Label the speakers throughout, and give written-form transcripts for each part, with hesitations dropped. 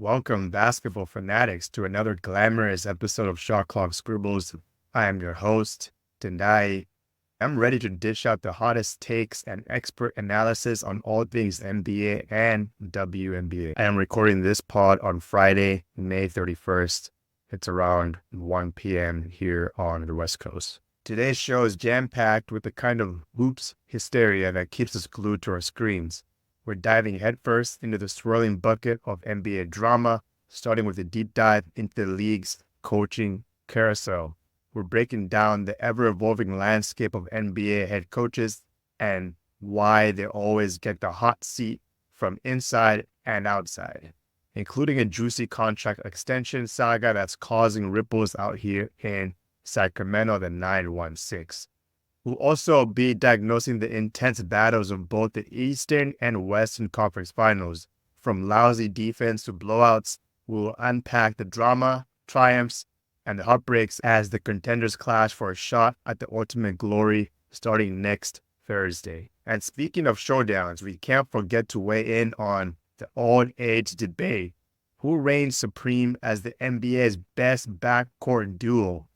Speaker 1: Welcome, basketball fanatics, to another glamorous episode of Shot Clock Scribbles. I am your host, Tendai. I'm ready to dish out the hottest takes and expert analysis on all things NBA and WNBA. I am recording this pod on Friday, May 31st. It's around 1 p.m. here on the West Coast. Today's show is jam-packed with the kind of hoops hysteria that keeps us glued to our screens. We're diving headfirst into the swirling bucket of NBA drama, starting with a deep dive into the league's coaching carousel. We're breaking down the ever-evolving landscape of NBA head coaches and why they always get the hot seat from inside and outside, including a juicy contract extension saga that's causing ripples out here in Sacramento, the 916. We'll also be diagnosing the intense battles of both the Eastern and Western Conference Finals. From lousy defense to blowouts, we'll unpack the drama, triumphs, and the heartbreaks as the contenders clash for a shot at the ultimate glory starting next Thursday. And speaking of showdowns, we can't forget to weigh in on the old age debate. Who reigns supreme as the NBA's best backcourt duo?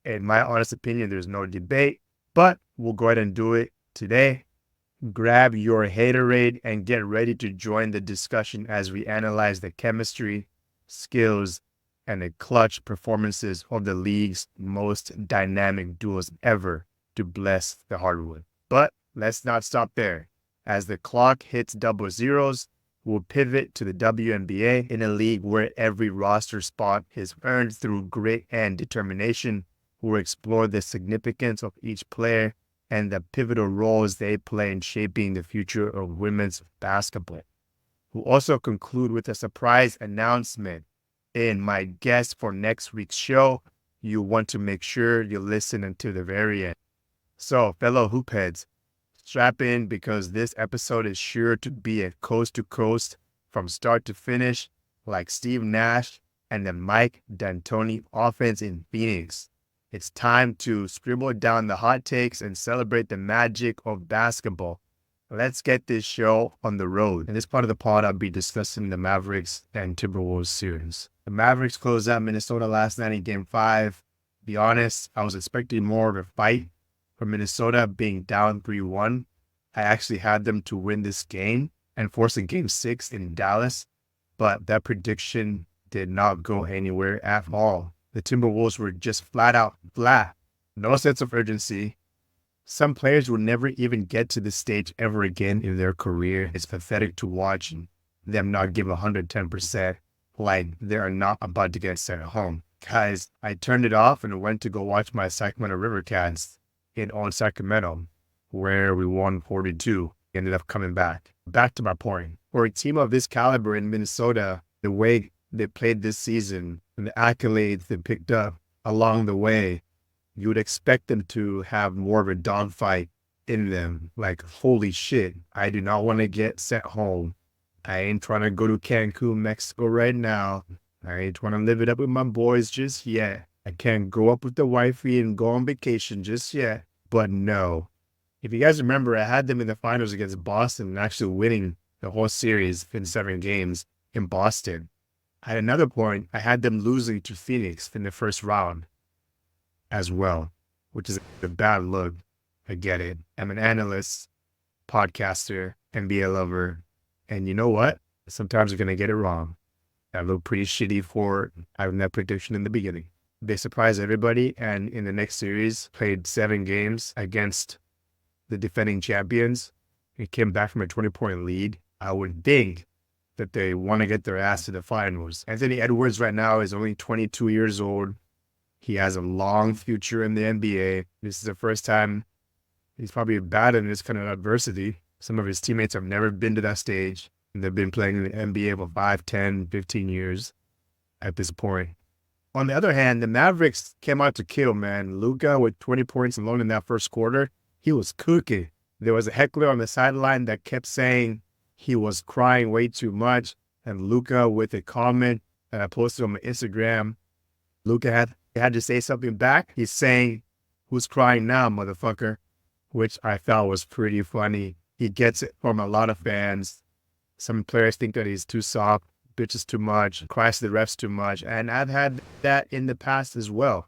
Speaker 1: In my honest opinion, there's no debate. But we'll go ahead and do it today. Grab your haterade and get ready to join the discussion as we analyze the chemistry, skills, and the clutch performances of the league's most dynamic duos ever to bless the hardwood. But let's not stop there. As the clock hits double zeros, we'll pivot to the WNBA in a league where every roster spot is earned through grit and determination. We'll explore the significance of each player and the pivotal roles they play in shaping the future of women's basketball. We'll also conclude with a surprise announcement. In my guest for next week's show, you want to make sure you listen until the very end. So, fellow hoopheads, strap in because this episode is sure to be a coast-to-coast from start to finish, like Steve Nash and the Mike D'Antoni offense in Phoenix. It's time to scribble down the hot takes and celebrate the magic of basketball. Let's get this show on the road. In this part of the pod, I'll be discussing the Mavericks and Timberwolves series. The Mavericks closed out Minnesota last night in Game 5. To be honest, I was expecting more of a fight from Minnesota being down 3-1. I actually had them to win this game and force a Game 6 in Dallas, but that prediction did not go anywhere at all. The Timberwolves were just flat out flat. No sense of urgency. Some players will never even get to this stage ever again in their career. It's pathetic to watch them not give 110%, like they are not about to get sent home. Guys, I turned it off and went to go watch my Sacramento River Cats on Sacramento, where we won 42. Ended up coming back. Back to my point. For a team of this caliber in Minnesota, the way they played this season and the accolades they picked up along the way, you would expect them to have more of a dogfight in them. Like, holy shit, I do not want to get sent home. I ain't trying to go to Cancun, Mexico right now. I ain't trying to live it up with my boys just yet. I can't go up with the wifey and go on vacation just yet. But no. If you guys remember, I had them in the finals against Boston and actually winning the whole series in 7 games in Boston. At another point, I had them losing to Phoenix in the first round as well, which is a bad look. I get it. I'm an analyst, podcaster, NBA lover, and you know what? Sometimes you're going to get it wrong. I look pretty shitty for having that prediction in the beginning. They surprised everybody, and in the next series, played 7 games against the defending champions. It came back from a 20-point lead. I would think that they want to get their ass to the finals. Anthony Edwards right now is only 22 years old. He has a long future in the NBA. This is the first time he's probably battling this kind of adversity. Some of his teammates have never been to that stage, and they've been playing in the NBA for 5, 10, 15 years at this point. On the other hand, the Mavericks came out to kill, man. Luka with 20 points alone in that first quarter, he was cooking. There was a heckler on the sideline that kept saying he was crying way too much. And Luka with a comment that I posted on my Instagram, Luka had to say something back. He's saying, "Who's crying now, motherfucker?" Which I thought was pretty funny. He gets it from a lot of fans. Some players think that he's too soft. bitches too much, cries to the refs too much. And I've had that in the past as well.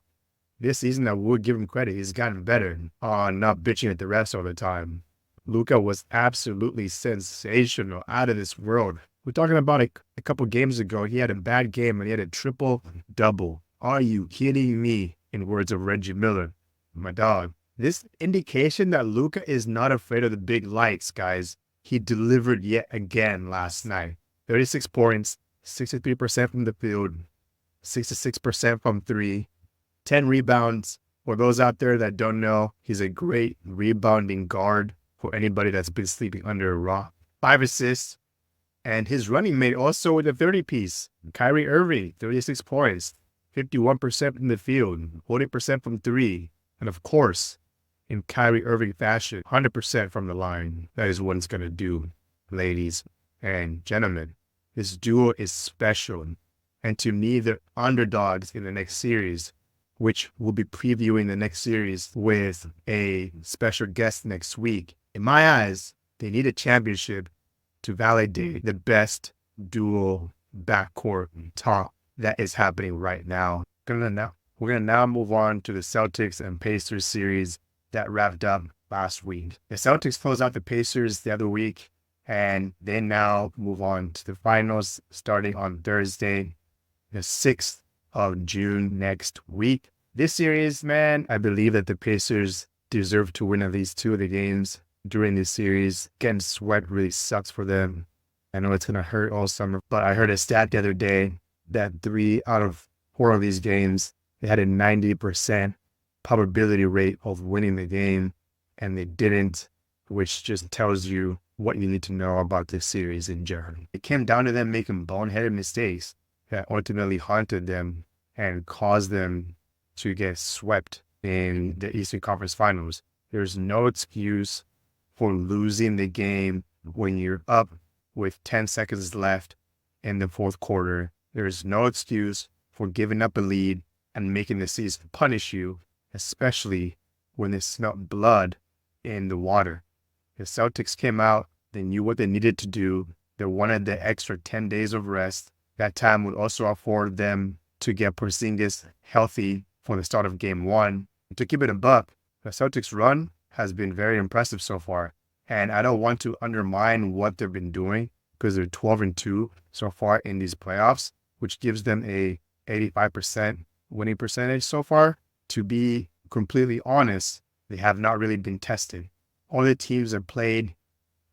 Speaker 1: This season, I would give him credit. He's gotten better on not bitching at the refs all the time. Luka was absolutely sensational, out of this world. We're talking about a couple games ago. He had a bad game and he had a triple-double. Are you kidding me? In words of Reggie Miller, my dog. This indication that Luka is not afraid of the big lights, guys. He delivered yet again last night. 36 points, 63% from the field, 66% from three, 10 rebounds. For those out there that don't know, he's a great rebounding guard for anybody that's been sleeping under a rock. 5 assists. And his running mate also with a 30-piece. Kyrie Irving, 36 points, 51% from the field, 40% from three. And of course, in Kyrie Irving fashion, 100% from the line. That is what it's going to do, ladies and gentlemen. This duo is special. And to me, they're underdogs in the next series, which we'll be previewing the next series with a special guest next week. In my eyes, they need a championship to validate the best dual backcourt talk that is happening right now. We're gonna now move on to the Celtics and Pacers series that wrapped up last week. The Celtics closed out the Pacers the other week, and they now move on to the finals starting on Thursday, the 6th of June next week. This series, man, I believe that the Pacers deserve to win at least 2 of the games during this series. Getting swept really sucks for them. I know it's going to hurt all summer, but I heard a stat the other day that 3 out of 4 of these games, they had a 90% probability rate of winning the game, and they didn't, which just tells you what you need to know about this series in general. It came down to them making boneheaded mistakes that ultimately haunted them and caused them to get swept in the Eastern Conference Finals. There's no excuse for losing the game when you're up with 10 seconds left in the fourth quarter. There's no excuse for giving up a lead and making the season punish you, especially when they smelled blood in the water. The Celtics came out, they knew what they needed to do. They wanted the extra 10 days of rest. That time would also afford them to get Porzingis healthy for the start of game 1. To keep it a buck, the Celtics run has been very impressive so far. And I don't want to undermine what they've been doing because they're 12-2 so far in these playoffs, which gives them a 85% winning percentage so far. To be completely honest, they have not really been tested. All the teams that played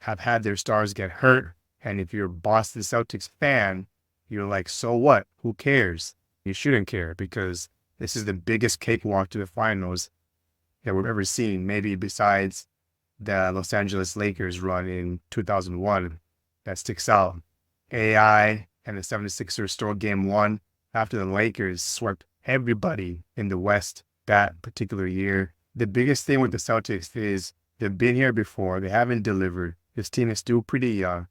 Speaker 1: have had their stars get hurt. And if you're a Boston Celtics fan, you're like, so what? Who cares? You shouldn't care because this is the biggest cakewalk to the finals that we've ever seen, maybe besides the Los Angeles Lakers run in 2001 that sticks out. AI and the 76ers stole game 1 after the Lakers swept everybody in the West that particular year. The biggest thing with the Celtics is they've been here before. They haven't delivered. This team is still pretty young.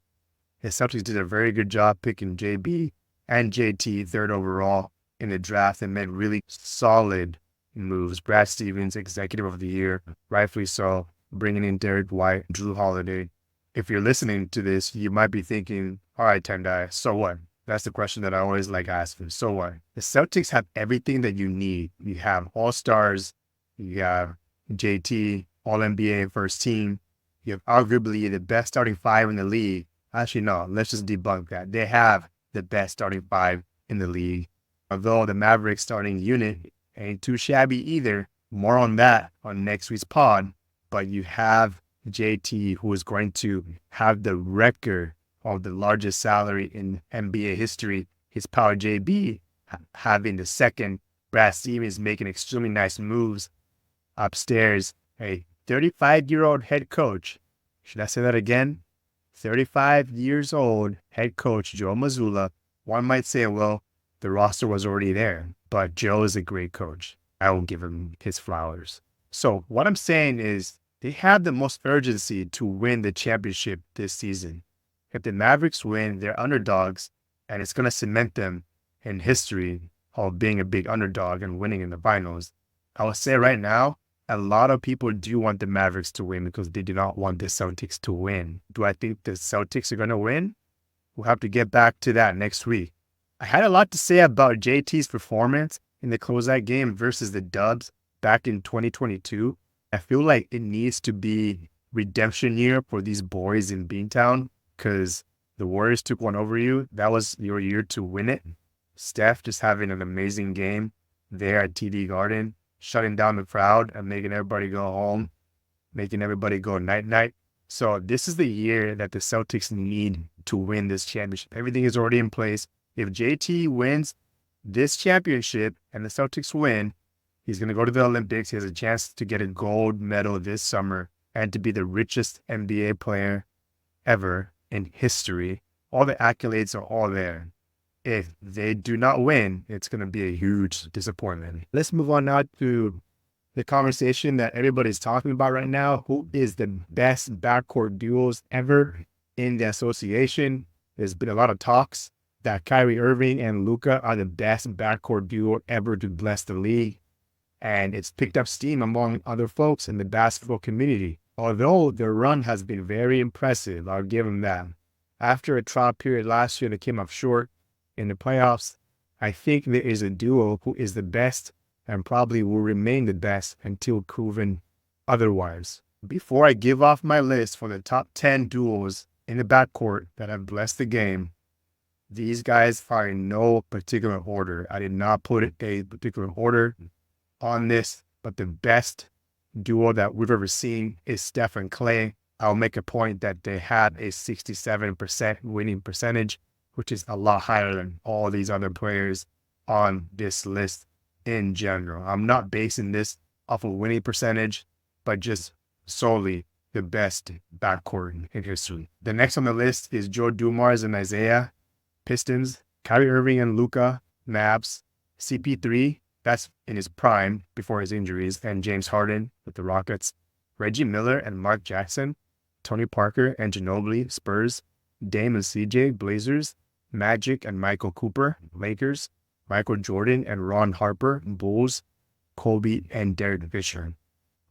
Speaker 1: The Celtics did a very good job picking JB and JT 3rd overall in the draft and made really solid moves. Brad Stevens, Executive of the Year, rightfully so, bringing in Derek White, Drew Holiday. If you're listening to this, you might be thinking, all right, Tendai, so what? That's the question that I always like asking. So what? The Celtics have everything that you need. You have all-stars. You have JT, All-NBA first team. You have arguably the best starting 5 in the league. Actually, no, let's just debunk that. They have the best starting 5 in the league. Although the Mavericks starting unit ain't too shabby either. More on that on next week's pod. But you have JT, who is going to have the record of the largest salary in NBA history. His pal JB having the second. Brad Stevens making extremely nice moves upstairs. A 35-year-old head coach. Should I say that again? 35 years old head coach Joe Mazzulla. One might say, well, the roster was already there, but Joe is a great coach. I will give him his flowers. So what I'm saying is they have the most urgency to win the championship this season. If the Mavericks win, they're underdogs, and it's going to cement them in history of being a big underdog and winning in the finals. I will say right now, a lot of people do want the Mavericks to win because they do not want the Celtics to win. Do I think the Celtics are going to win? we'll have to get back to that next week. I had a lot to say about JT's performance in the closeout game versus the Dubs back in 2022. I feel like it needs to be redemption year for these boys in Beantown because the Warriors took one over you. That was your year to win it. Steph just having an amazing game there at TD Garden, shutting down the crowd and making everybody go home, making everybody go night-night. So this is the year that the Celtics need to win this championship. Everything is already in place. If JT wins this championship and the Celtics win, he's going to go to the Olympics. He has a chance to get a gold medal this summer and to be the richest NBA player ever in history. All the accolades are all there. If they do not win, it's going to be a huge disappointment. Let's move on now to the conversation that everybody's talking about right now. Who is the best backcourt duos ever in the association? There's been a lot of talks that Kyrie Irving and Luka are the best backcourt duo ever to bless the league. And it's picked up steam among other folks in the basketball community. Although their run has been very impressive, I'll give them that. After a trial period last year that came up short in the playoffs, I think there is a duo who is the best and probably will remain the best until proven otherwise. Before I give off my list for the top 10 duos in the backcourt that have blessed the game, these guys are in no particular order. I did not put a particular order on this, but the best duo that we've ever seen is Steph and Clay. I'll make a point that they had a 67% winning percentage, which is a lot higher than all these other players on this list in general. I'm not basing this off of winning percentage, but just solely the best backcourt in history. The next on the list is Joe Dumars and Isaiah, Pistons, Kyrie Irving and Luka, Mavs, CP3, that's in his prime before his injuries, and James Harden with the Rockets, Reggie Miller and Mark Jackson, Tony Parker and Ginobili, Spurs, Dame and CJ, Blazers, Magic and Michael Cooper, Lakers, Michael Jordan and Ron Harper, Bulls, Kobe and Derek Fisher,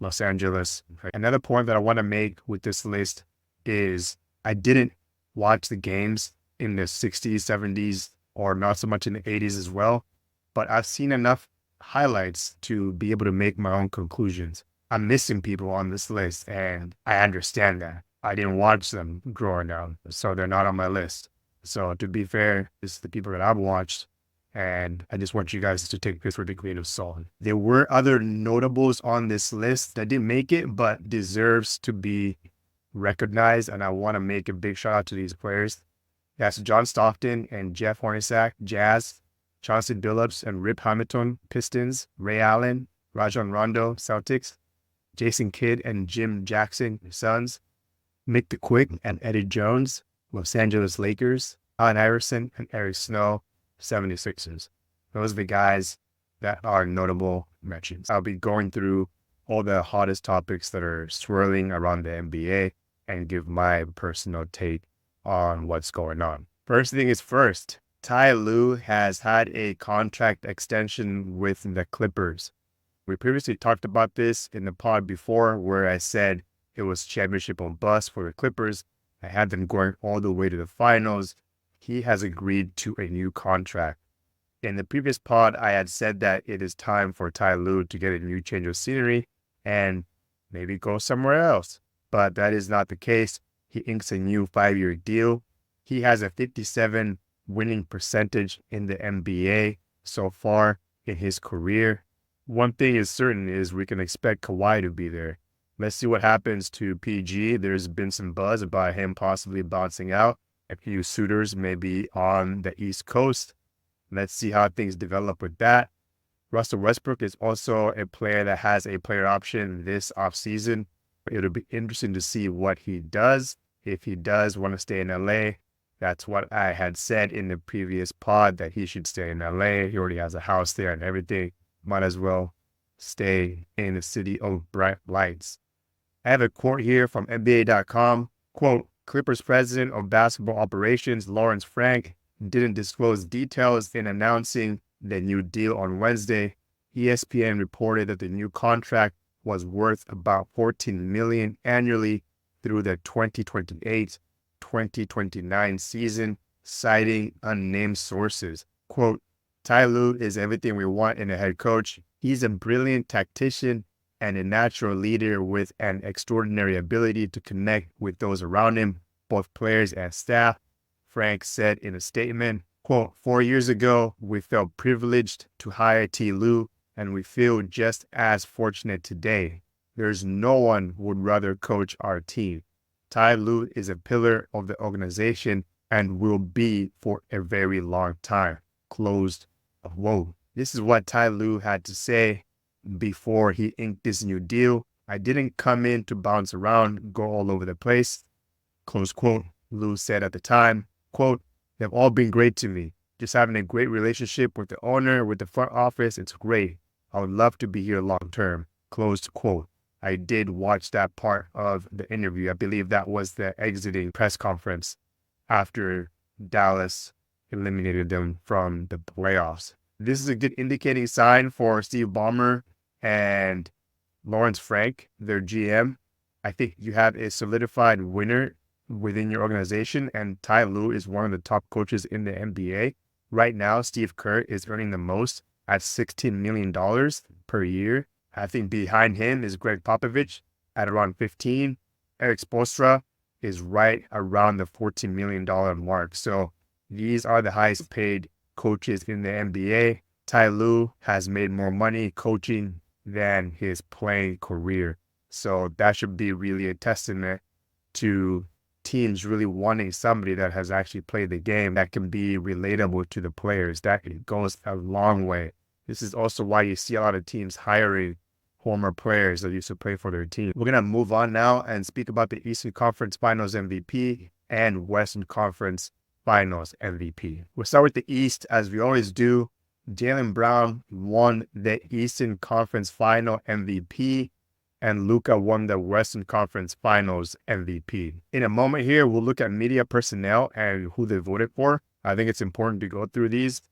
Speaker 1: Los Angeles. Another point that I want to make with this list is I didn't watch the games in the 60s, 70s, or not so much in the 80s as well, but I've seen enough highlights to be able to make my own conclusions. I'm missing people on this list, and I understand that. I didn't watch them growing up, so they're not on my list. So to be fair, this is the people that I've watched, and I just want you guys to take this with a grain of salt. There were other notables on this list that didn't make it, but deserves to be recognized, and I want to make a big shout out to these players. That's John Stockton and Jeff Hornacek, Jazz, Chauncey Billups and Rip Hamilton, Pistons, Ray Allen, Rajon Rondo, Celtics, Jason Kidd and Jim Jackson, Suns, Mick the Quick and Eddie Jones, Los Angeles Lakers, Allen Iverson and Eric Snow, 76ers. Those are the guys that are notable mentions. I'll be going through all the hottest topics that are swirling around the NBA and give my personal take on what's going on. First thing is first, Ty Lue has had a contract extension with the Clippers. We previously talked about this in the pod before where I said it was championship or bust for the Clippers. I had them going all the way to the finals. He has agreed to a new contract. In the previous pod, I had said that it is time for Ty Lue to get a new change of scenery and maybe go somewhere else. But that is not the case. He inks a new 5-year deal. He has a 57 winning percentage in the NBA so far in his career. One thing is certain is we can expect Kawhi to be there. Let's see what happens to PG. There's been some buzz about him possibly bouncing out. A few suitors may be on the East Coast. Let's see how things develop with that. Russell Westbrook is also a player that has a player option this offseason. It'll be interesting to see what he does. If he does want to stay in LA, that's what I had said in the previous pod, that he should stay in LA. He already has a house there and everything. Might as well stay in the city of bright lights. I have a quote here from NBA.com. Quote, Clippers president of basketball operations, Lawrence Frank, didn't disclose details in announcing the new deal on Wednesday. ESPN reported that the new contract was worth about $14 million annually through the 2028-2029 season, citing unnamed sources. Quote, Ty Lue is everything we want in a head coach. He's a brilliant tactician and a natural leader with an extraordinary ability to connect with those around him, both players and staff, Frank said in a statement. Quote, 4 years ago, we felt privileged to hire T. Lue, and we feel just as fortunate today. There's no one who would rather coach our team. Ty Lue is a pillar of the organization and will be for a very long time. Closed. Whoa. This is what Ty Lue had to say before he inked this new deal. I didn't come in to bounce around, go all over the place. Close quote. Lue said at the time, quote, they've all been great to me. Just having a great relationship with the owner, with the front office, it's great. I would love to be here long term. Closed quote. I did watch that part of the interview. I believe that was the exiting press conference after Dallas eliminated them from the playoffs. This is a good indicating sign for Steve Ballmer and Lawrence Frank, their GM. I think you have a solidified winner within your organization, and Ty Lue is one of the top coaches in the NBA. Right now, Steve Kerr is earning the most at $16 million per year. I think behind him is Greg Popovich at around 15. Eric Spoelstra is right around the $14 million mark. So these are the highest paid coaches in the NBA. Ty Lue has made more money coaching than his playing career. So that should be really a testament to teams really wanting somebody that has actually played the game that can be relatable to the players. That goes a long way. This is also why you see a lot of teams hiring former players that used to play for their team. We're going to move on now and speak about the Eastern Conference Finals MVP and Western Conference Finals MVP. We'll start with the East, as we always do. Jaylen Brown won the Eastern Conference Final MVP, and Luka won the Western Conference Finals MVP. In a moment here, we'll look at media personnel and who they voted for. I think it's important to go through these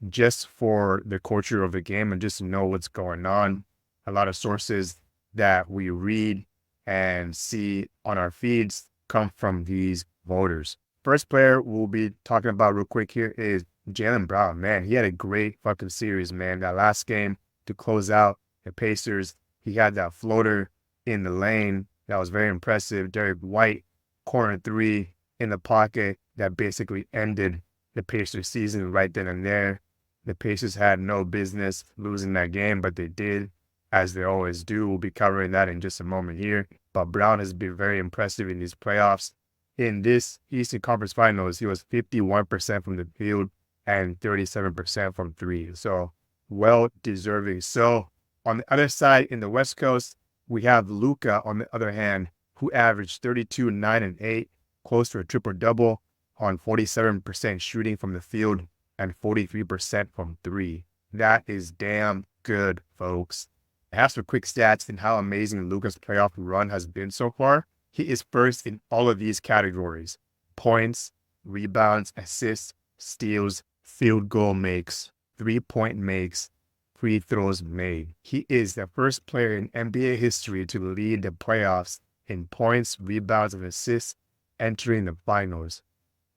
Speaker 1: just for the culture of the game and just to know what's going on. A lot of sources that we read and see on our feeds come from these voters. First player we'll be talking about real quick here is Jaylen Brown. Man, he had a great fucking series, man. That last game to close out the Pacers, he had that floater in the lane. That was very impressive. Derek White, corner three in the pocket that basically ended the Pacers season right then and there. The Pacers had no business losing that game, but they did, as they always do. We'll be covering that in just a moment here. But Brown has been very impressive in these playoffs. In this Eastern Conference Finals, he was 51% from the field and 37% from three. So well deserving. So on the other side, in the West Coast, we have Luka, on the other hand, who averaged 32, 9, and 8, close to a triple-double on 47% shooting from the field and 43% from three. That is damn good, folks. I have some quick stats in how amazing Luka's playoff run has been so far. He is first in all of these categories: points, rebounds, assists, steals, field goal makes, three-point makes, free throws made. He is the first player in NBA history to lead the playoffs in points, rebounds, and assists entering the finals.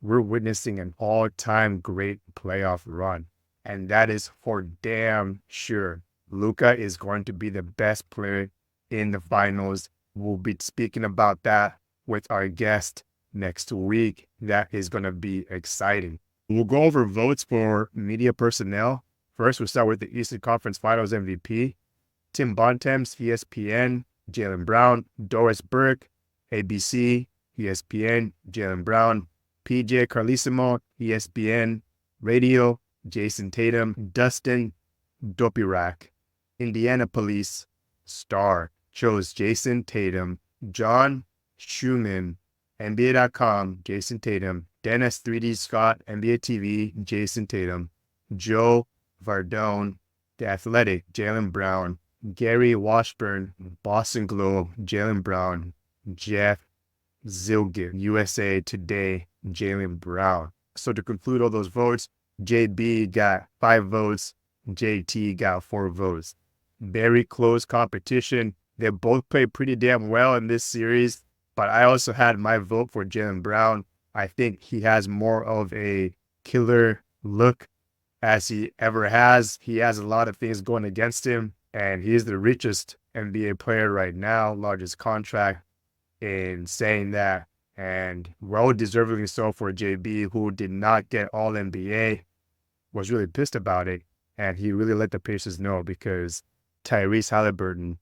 Speaker 1: We're witnessing an all-time great playoff run, and that is for damn sure. Luka is going to be the best player in the finals. We'll be speaking about that with our guest next week. That is going to be exciting. We'll go over votes for media personnel. First, we'll start with the Eastern Conference Finals MVP. Tim Bontemps, ESPN, Jaylen Brown. Doris Burke, ABC, ESPN, Jaylen Brown. PJ Carlissimo, ESPN, Radio, Jason Tatum. Dustin Dopirak, Indiana Police Star, chose Jason Tatum. John Schumann, NBA.com, Jason Tatum. Dennis 3D Scott, NBA TV, Jason Tatum. Joe Vardone, The Athletic, Jaylen Brown. Gary Washburn, Boston Globe, Jaylen Brown. Jeff Zilgit, USA Today, Jaylen Brown. So to conclude all those votes, JB got 5 votes, JT got 4 votes. Very close competition. They both played pretty damn well in this series, but I also had my vote for Jaylen Brown. I think he has more of a killer look as he ever has. He has a lot of things going against him, and he is the richest NBA player right now, largest contract in saying that, and well deservedly so for JB, who did not get all NBA, was really pissed about it, and he really let the Pacers know because Tyrese Halliburton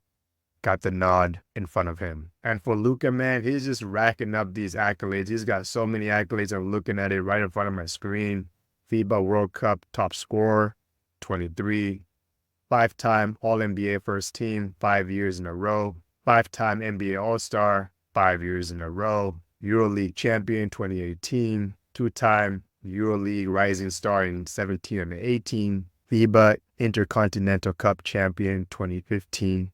Speaker 1: got the nod in front of him. And for Luka, man, he's just racking up these accolades. He's got so many accolades. I'm looking at it right in front of my screen. FIBA World Cup top scorer, 23. Five-time All-NBA first team, 5 years in a row. Five-time NBA All-Star, 5 years in a row. EuroLeague champion, 2018. Two-time EuroLeague Rising Star in 17 and 18. FIBA Intercontinental Cup champion, 2015.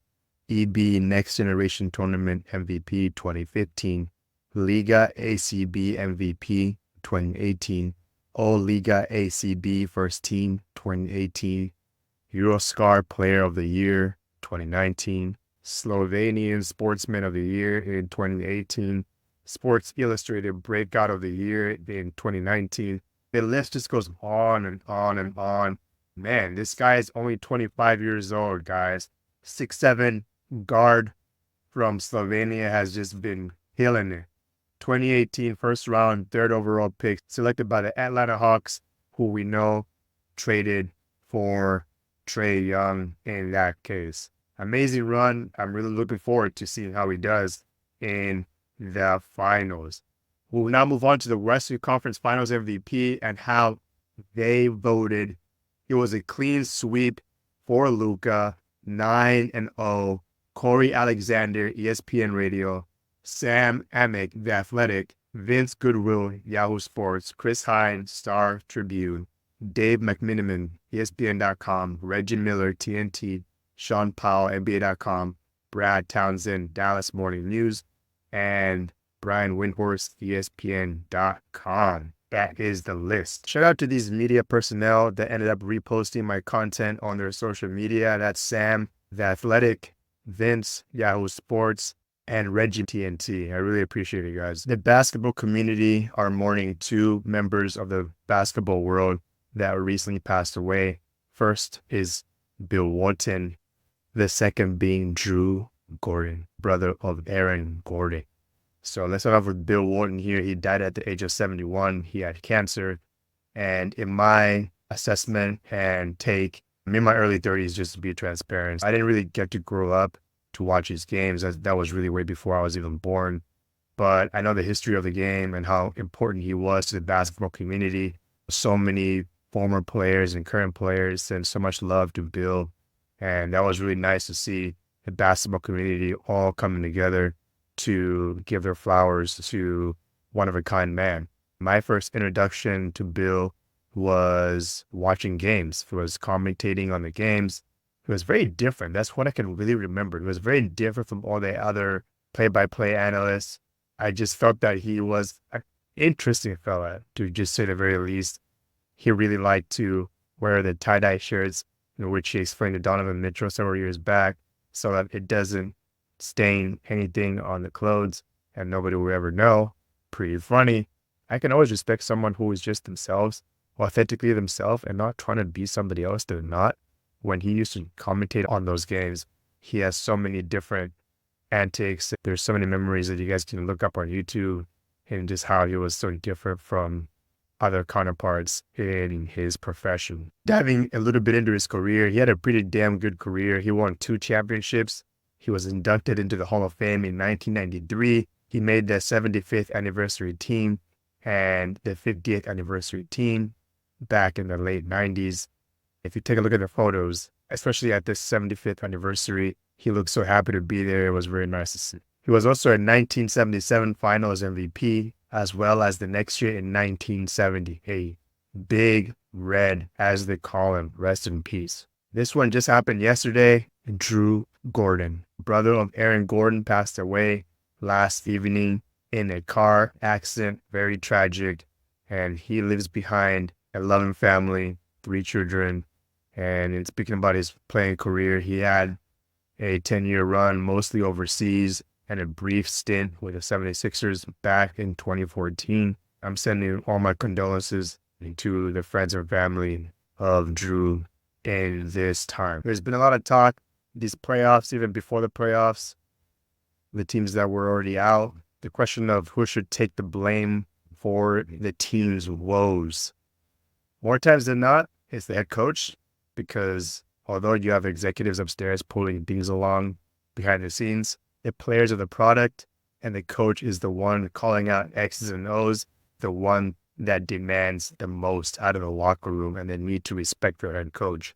Speaker 1: EB Next Generation Tournament MVP 2015, Liga ACB MVP 2018, All Liga ACB First Team 2018, Euroscar Player of the Year 2019, Slovenian Sportsman of the Year in 2018, Sports Illustrated Breakout of the Year in 2019. The list just goes on and on and on. Man, this guy is only 25 years old, guys. 6'7" guard from Slovenia has just been killing it. 2018 first round, third overall pick, selected by the Atlanta Hawks, who we know traded for Trae Young in that case. Amazing run. I'm really looking forward to seeing how he does in the finals. We'll now move on to the Western Conference Finals MVP and how they voted. It was a clean sweep for Luka, 9-0. Corey Alexander, ESPN Radio, Sam Amick, The Athletic, Vince Goodwill, Yahoo Sports, Chris Hine, Star Tribune, Dave McMiniman, ESPN.com, Reggie Miller, TNT, Sean Powell, NBA.com, Brad Townsend, Dallas Morning News, and Brian Windhorst, ESPN.com. That is the list. Shout out to these media personnel that ended up reposting my content on their social media. That's Sam, The Athletic, Vince, Yahoo Sports, and Reggie TNT. I really appreciate it, guys. The basketball community are mourning two members of the basketball world that recently passed away. First is Bill Walton, the second being Drew Gordon, brother of Aaron Gordon. So let's start off with Bill Walton here. He died at the age of 71. He had cancer. And in my assessment and take, I'm in my early 30s, just to be transparent. I didn't really get to grow up to watch his games. That was really way before I was even born. But I know the history of the game and how important he was to the basketball community. So many former players and current players send so much love to Bill. And that was really nice to see the basketball community all coming together to give their flowers to one-of-a-kind man. My first introduction to Bill was watching games. He was commentating on the games. It was very different. That's what I can really remember. It was very different from all the other play-by-play analysts. I just felt that he was an interesting fella, to just say the very least. He really liked to wear the tie-dye shirts, which he explained to Donovan Mitchell several years back, so that it doesn't stain anything on the clothes and nobody will ever know. Pretty funny. I can always respect someone who is just themselves, authentically themselves, and not trying to be somebody else they're not. When he used to commentate on those games, he has so many different antics. There's so many memories that you guys can look up on YouTube, and just how he was so different from other counterparts in his profession. Diving a little bit into his career, he had a pretty damn good career. He won 2 championships. He was inducted into the Hall of Fame in 1993. He made the 75th anniversary team and the 50th anniversary team back in the late 90s. If you take a look at the photos, especially at this 75th anniversary, he looked so happy to be there. It was very nice to see. He was also a 1977 Finals MVP, as well as the next year in 1978. Big Red, as they call him. Rest in peace. This one just happened yesterday. Drew Gordon, brother of Aaron Gordon, passed away last evening in a car accident. Very tragic. And he lives behind a loving family, 3 children. And in speaking about his playing career, he had a 10-year run, mostly overseas, and a brief stint with the 76ers back in 2014. I'm sending all my condolences to the friends and family of Drew in this time. There's been a lot of talk these playoffs, even before the playoffs, the teams that were already out, the question of who should take the blame for the team's woes. More times than not, it's the head coach, because although you have executives upstairs pulling things along behind the scenes, the players are the product, and the coach is the one calling out X's and O's, the one that demands the most out of the locker room, and they need to respect their head coach.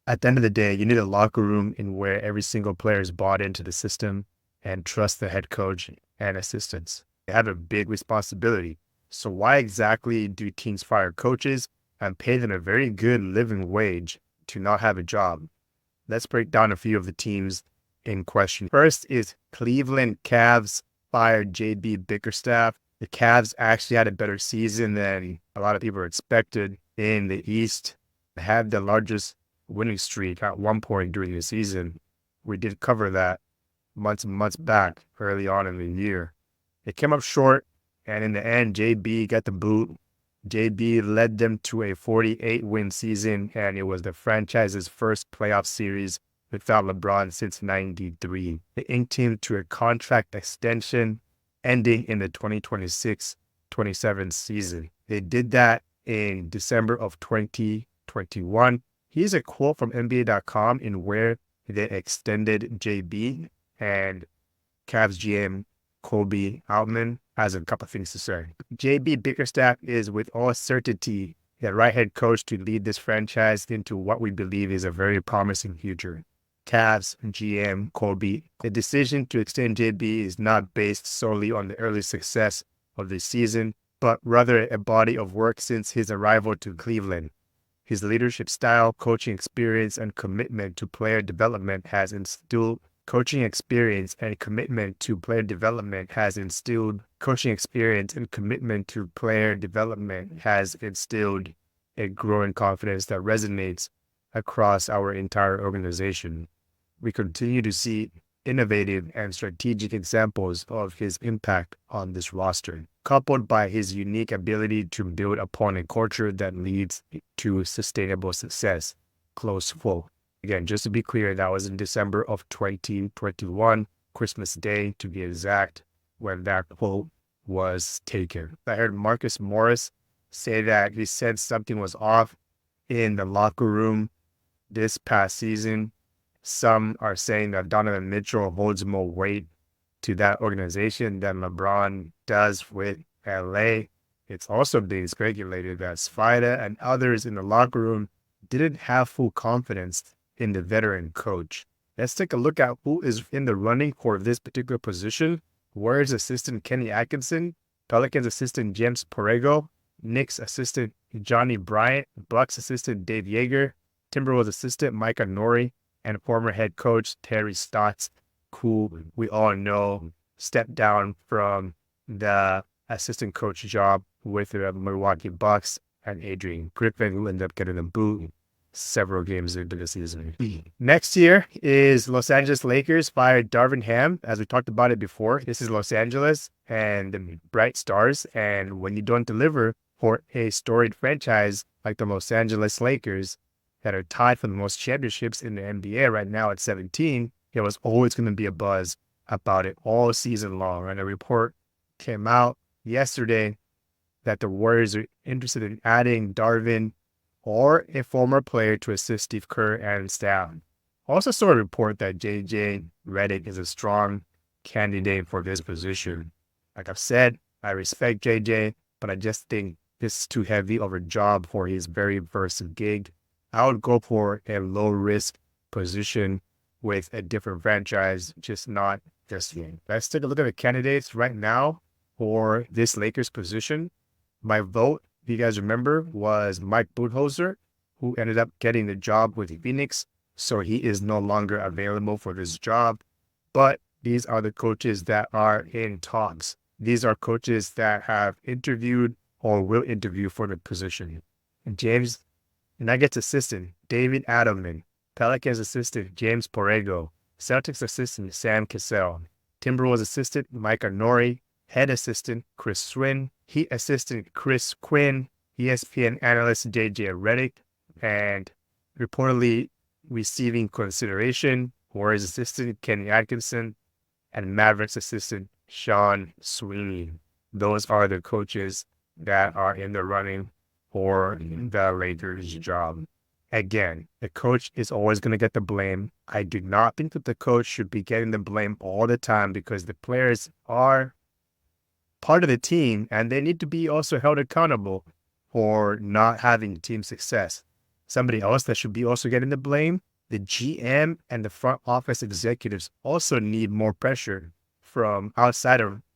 Speaker 1: At the end of the day, you need a locker room in where every single player is bought into the system and trust the head coach and assistants. They have a big responsibility. So why exactly do teams fire coaches and pay them a very good living wage to not have a job? Let's break down a few of the teams in question. First is Cleveland Cavs fired JB Bickerstaff. The Cavs actually had a better season than a lot of people expected in the East. They had the largest winning streak at one point during the season. We did cover that months and months back early on in the year. It came up short, and in the end, JB got the boot. JB led them to a 48-win season, and it was the franchise's first playoff series without LeBron since '93. They inked him to a contract extension ending in the 2026-27 season. They did that in December of 2021. Here's a quote from NBA.com in where they extended JB, and Cavs GM Kobe Altman has a couple of things to say. JB Bickerstaff is with all certainty the right head coach to lead this franchise into what we believe is a very promising future. Cavs GM Kobe, the decision to extend JB is not based solely on the early success of the season, but rather a body of work since his arrival to Cleveland. His leadership style, coaching experience, and commitment to player development has instilled a growing confidence that resonates across our entire organization. We continue to see innovative and strategic examples of his impact on this roster, coupled by his unique ability to build upon a culture that leads to sustainable success. Close quote. Again, just to be clear, that was in December of 2021, Christmas Day to be exact, when that quote was taken. I heard Marcus Morris say that he said something was off in the locker room this past season. Some are saying that Donovan Mitchell holds more weight to that organization than LeBron does with LA. It's also being speculated that Spida and others in the locker room didn't have full confidence in the veteran coach. Let's take a look at who is in the running for this particular position. Warriors assistant Kenny Atkinson, Pelicans assistant James Borrego, Knicks assistant Johnny Bryant, Bucks assistant Dave Yeager, Timberwolves assistant Micah Nori, and former head coach Terry Stotts, who we all know stepped down from the assistant coach job with the Milwaukee Bucks, and Adrian Griffin, who ended up getting a boot several games into the season. Next year is Los Angeles Lakers fired Darvin Ham. As we talked about it before, this is Los Angeles and the bright stars. And when you don't deliver for a storied franchise like the Los Angeles Lakers that are tied for the most championships in the NBA right now at 17, there was always going to be a buzz about it all season long. And a report came out yesterday that the Warriors are interested in adding Darvin or a former player to assist Steve Kerr and staff. Also saw a report that JJ Redick is a strong candidate for this position. Like I've said, I respect JJ, but I just think this is too heavy of a job for his very first gig. I would go for a low-risk position with a different franchise, just not this one. Let's take a look at the candidates right now for this Lakers position. My vote, if you guys remember, was Mike Budenholzer, who ended up getting the job with Phoenix. So he is no longer available for this job. But these are the coaches that are in talks. These are coaches that have interviewed or will interview for the position. James Nuggets assistant David Adelman, Pelicans assistant James Borrego, Celtics assistant Sam Cassell, Timberwolves assistant Micah Nori, head assistant Chris Swin, Heat assistant Chris Quinn, ESPN analyst JJ Redick, and reportedly receiving consideration Warriors assistant Kenny Atkinson and Mavericks assistant Sean Sweeney. Those are the coaches that are in the running for the Lakers job. Again, the coach is always going to get the blame. I do not think that the coach should be getting the blame all the time because the players are part of the team and they need to be also held accountable for not having team success. Somebody else that should be also getting the blame, the GM and the front office executives also need more pressure from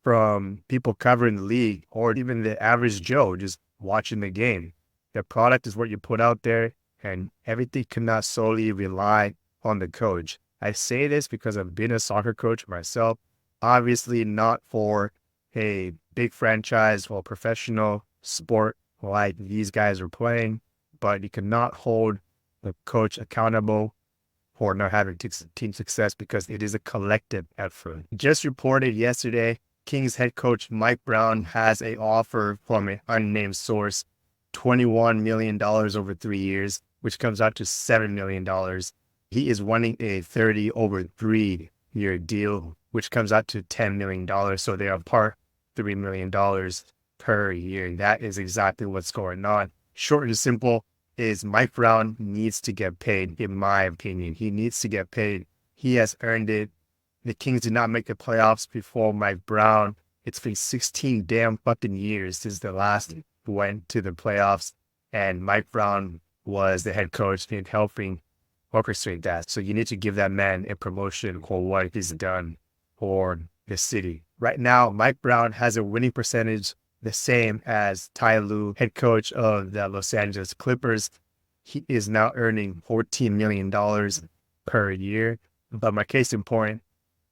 Speaker 1: from people covering the league or even the average Joe just watching the game. The product is what you put out there, and everything cannot solely rely on the coach. I say this because I've been a soccer coach myself, obviously not for a big franchise or professional sport like these guys are playing, but you cannot hold the coach accountable for not having team success because it is a collective effort. Just reported yesterday, Kings head coach Mike Brown has an offer from an unnamed source, $21 million over 3 years, which comes out to $7 million. He is wanting a 30 over 3 year deal, which comes out to $10 million. So they are part $3 million per year. That is exactly what's going on. Short and simple is Mike Brown needs to get paid, in my opinion. He needs to get paid. He has earned it. The Kings did not make the playoffs before Mike Brown. It's been 16 damn fucking years since the last went to the playoffs, and Mike Brown was the head coach in helping orchestrate that. So you need to give that man a promotion for what he's done for the city. Right now, Mike Brown has a winning percentage the same as Ty Lue, head coach of the Los Angeles Clippers. He is now earning $14 million per year. But my case in point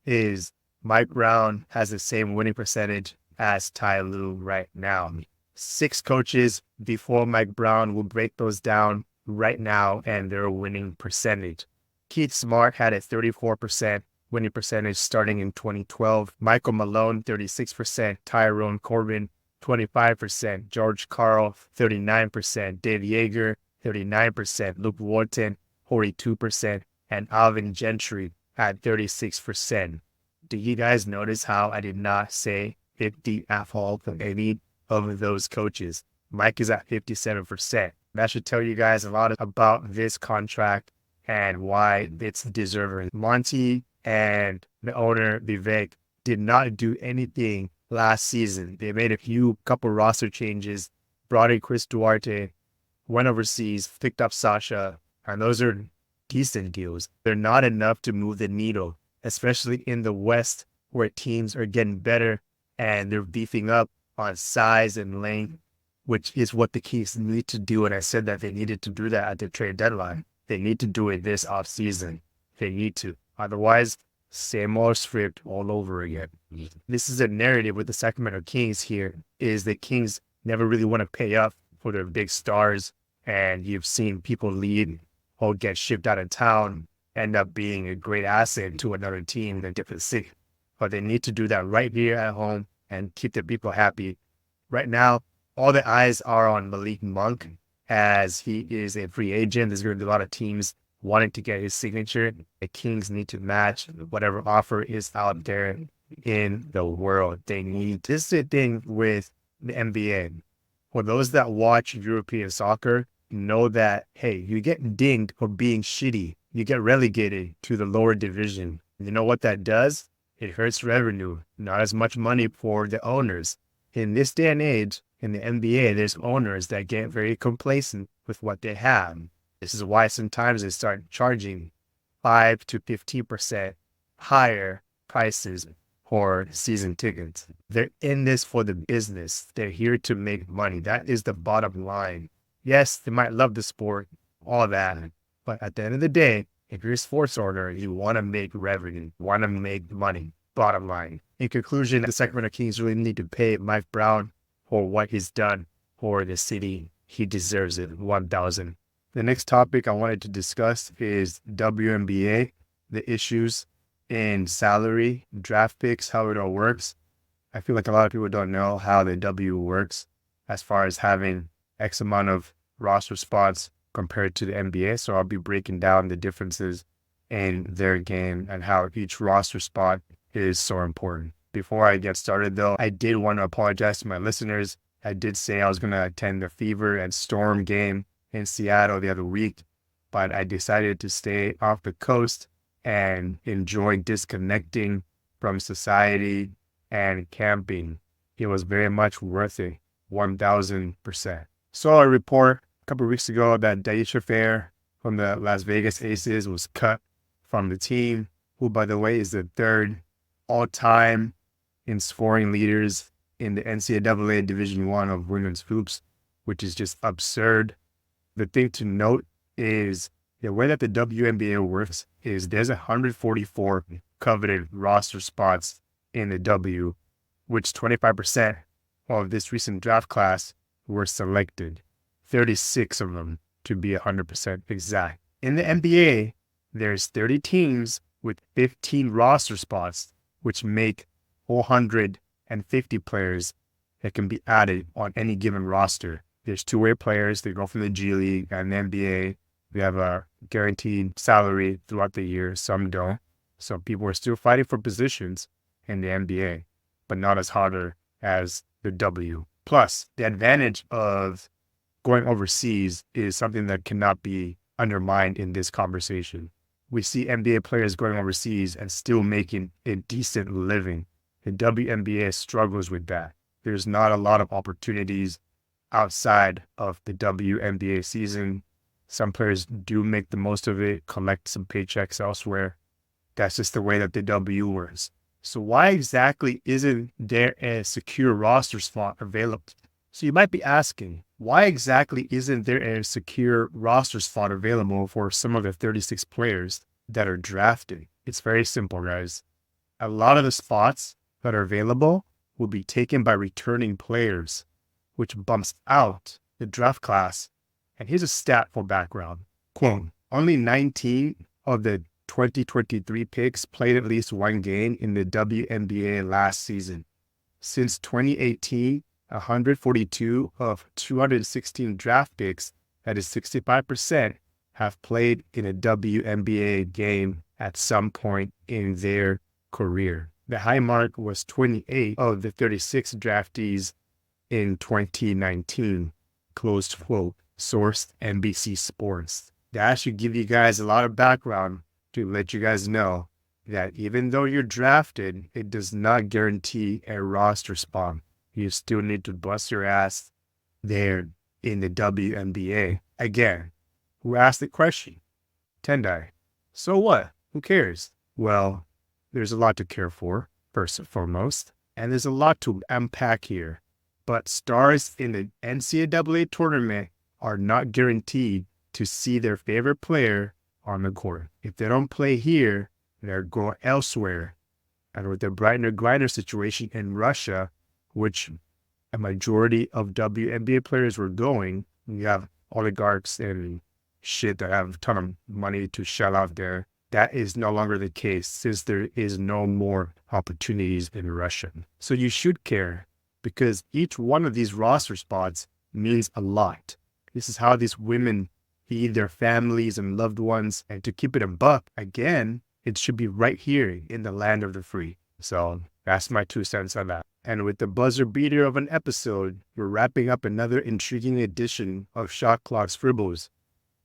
Speaker 1: is Mike Brown has the same winning percentage as Ty Lue right now. 6 coaches before Mike Brown will break those down right now and their winning percentage. Keith Smart had a 34% winning percentage starting in 2012. Michael Malone, 36%. Tyrone Corbin, 25%. George Karl, 39%. Dave Yeager, 39%. Luke Walton, 42%. And Alvin Gentry at 36%. Do you guys notice how I did not say 50 at all from any of those coaches? Mike is at 57%. That should tell you guys a lot about this contract and why it's deserving. Monty and the owner, Vivek, did not do anything last season. They made a couple roster changes, brought in Chris Duarte, went overseas, picked up Sasha, and those are decent deals. They're not enough to move the needle, especially in the West where teams are getting better and they're beefing up on size and length, which is what the Kings need to do. And I said that they needed to do that at the trade deadline. They need to do it this offseason. They need to. Otherwise, same old script all over again. This is a narrative with the Sacramento Kings here, is the Kings never really want to pay up for their big stars. And you've seen people leave or get shipped out of town, end up being a great asset to another team in a different city. But they need to do that right here at home and keep the people happy. Right now, all the eyes are on Malik Monk as he is a free agent. There's going to be a lot of teams wanting to get his signature. The Kings need to match whatever offer is out there in the world. They need. This is the thing with the NBA. For those that watch European soccer, know that, hey, you get dinged for being shitty. You get relegated to the lower division. You know what that does? It hurts revenue, not as much money for the owners. In this day and age, in the NBA, there's owners that get very complacent with what they have. This is why sometimes they start charging 5 to 15% higher prices for season tickets. They're in this for the business. They're here to make money. That is the bottom line. Yes, they might love the sport, all that. But at the end of the day, if you're a sports owner, you want to make revenue, want to make money, bottom line. In conclusion, the Sacramento Kings really need to pay Mike Brown for what he's done for the city. He deserves it, 1,000. The next topic I wanted to discuss is WNBA, the issues in salary, draft picks, how it all works. I feel like a lot of people don't know how the W works as far as having X amount of roster spots compared to the NBA. So I'll be breaking down the differences in their game and how each roster spot is so important. Before I get started though, I did want to apologize to my listeners. I did say I was going to attend the Fever and Storm game in Seattle the other week, but I decided to stay off the coast and enjoy disconnecting from society and camping. It was very much worth it, 1000%. Saw a report a couple of weeks ago that Daisha Fair from the Las Vegas Aces was cut from the team, who, by the way, is the third all-time in scoring leaders in the NCAA Division I of women's hoops, which is just absurd. The thing to note is the way that the WNBA works is there's 144 coveted roster spots in the W, which 25% of this recent draft class were selected, 36 of them to be 100% exact. In the NBA, there's 30 teams with 15 roster spots, which make 450 players that can be added on any given roster. There's two-way players. They go from the G League and the NBA. They have a guaranteed salary throughout the year. Some don't. So people are still fighting for positions in the NBA, but not as harder as the W. Plus, the advantage of going overseas is something that cannot be undermined in this conversation. We see NBA players going overseas and still making a decent living. The WNBA struggles with that. There's not a lot of opportunities outside of the WNBA season. Some players do make the most of it, collect some paychecks elsewhere. That's just the way that the W works. So why exactly isn't there a secure roster spot available? So you might be asking, why exactly isn't there a secure roster spot available for some of the 36 players that are drafted? It's very simple, guys. A lot of the spots that are available will be taken by returning players, which bumps out the draft class. And here's a stat for background. Quote, only 19 of the 2023 picks played at least one game in the WNBA last season. Since 2018, 142 of 216 draft picks, that is 65%, have played in a WNBA game at some point in their career. The high mark was 28 of the 36 draftees in 2019, closed quote, sourced NBC Sports. That should give you guys a lot of background to let you guys know that even though you're drafted, it does not guarantee a roster spot. You still need to bust your ass there in the WNBA. Again, who asked the question? Tendai. So what? Who cares? Well, there's a lot to care for, first and foremost, and there's a lot to unpack here. But stars in the NCAA tournament are not guaranteed to see their favorite player on the court. If they don't play here, they're going elsewhere. And with the Breitner Griner situation in Russia, which a majority of WNBA players were going, you have oligarchs and shit that have a ton of money to shell out there. That is no longer the case since there is no more opportunities in Russia. So you should care because each one of these roster spots means a lot. This is how these women feed their families and loved ones. And to keep it a buck, again, it should be right here in the land of the free. So that's my 2 cents on that. And with the buzzer beater of an episode, we're wrapping up another intriguing edition of Shot Clock Scribbles.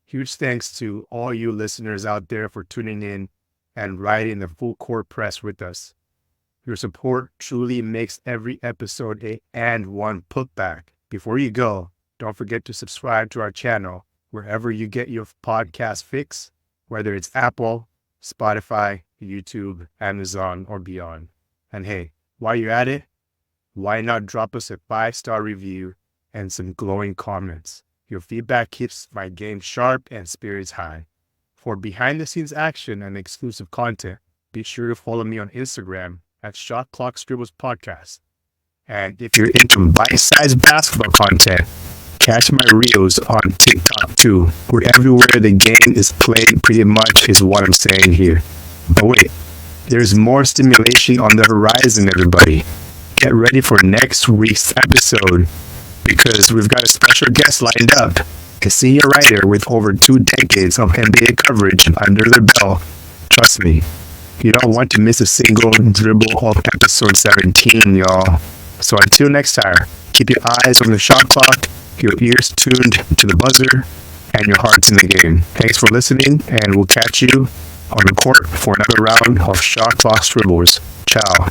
Speaker 1: Huge thanks to all you listeners out there for tuning in and riding the full court press with us. Your support truly makes every episode a and one putback. Before you go, don't forget to subscribe to our channel wherever you get your podcast fix, whether it's Apple, Spotify, YouTube, Amazon, or beyond. And hey, while you're at it, why not drop us a 5-star review and some glowing comments? Your feedback keeps my game sharp and spirits high. For behind-the-scenes action and exclusive content, be sure to follow me on Instagram at Shot Clock Scribbles Podcast. And if you're into bite-sized basketball content, catch my reels on TikTok too, where everywhere the game is played pretty much is what I'm saying here. But wait, there's more stimulation on the horizon, everybody. get ready for next week's episode because we've got a special guest lined up. A senior writer with over 2 decades of NBA coverage under their belt. Trust me, you don't want to miss a single dribble of episode 17, y'all. So until next time, keep your eyes on the shot clock, your ears tuned to the buzzer, and your hearts in the game. Thanks for listening, and we'll catch you on the court for another round of shot clock scribbles. Ciao.